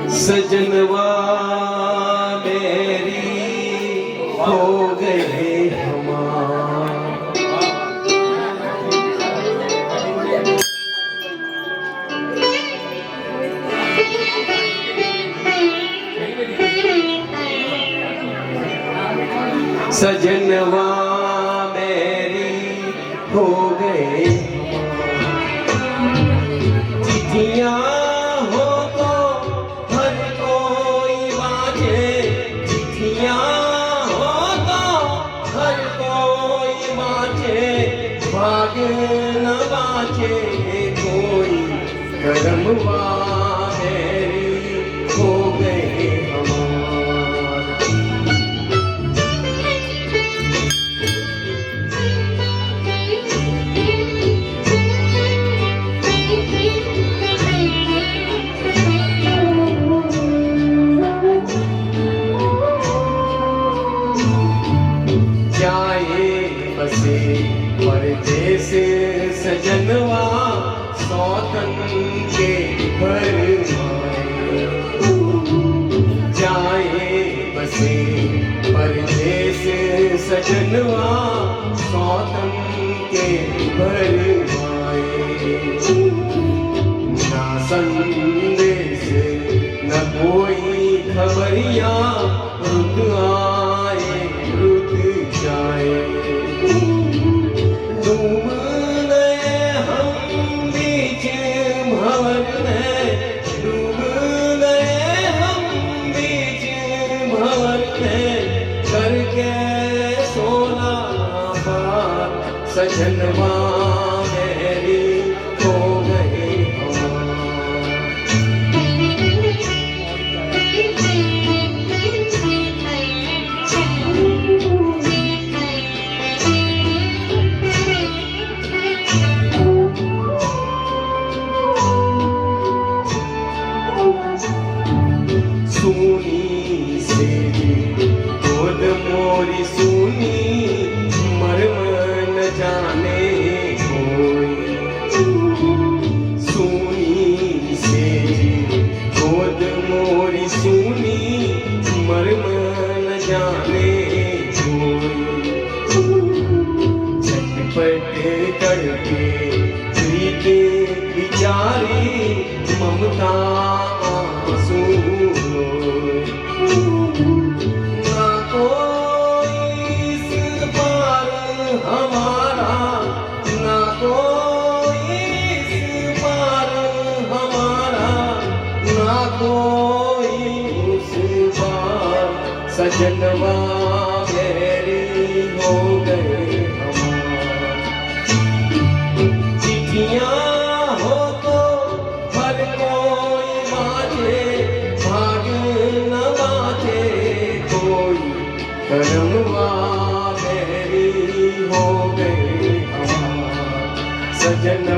सजनवा मेरी हो गए हमार। सजनवा मेरी हो गए चिट्ठियां हो तो हर कोई बाजे, चिट्ठियां हो तो हर कोई बाजे, भाग न बाजे कोई करमवा मेरी हो गए हमार। जाए बसे परदेस सजनवा सौतन के भरमाए। जाए बसे परदेस सजनवा सौतन के भरमाए। ना संदेश न कोई खबरिया, रुत आए रुत जाए। डूब गए हम बीच भंवर में, डूब गए हम बीच भंवर में, करके सोना बार सजनवा मेरी हो गए हमार। सुनी से गोद मोरी सुनी, मर्म न जाने कोई। सुनी से गोद मोरी सुनी, मर्म न जाने कोई। झटपट करके प्रीत बिचारी, ममता आंसू रोए। ना कोई इस पार हमारा, ना कोई इस पार हमारा, ना कोई उस पार सजनवा मेरी हो गए हमार। चिट्ठियां हो तो हर कोई बाजे, भाग न बाजे कोई करमवा मेरी हो गए हमार। सजन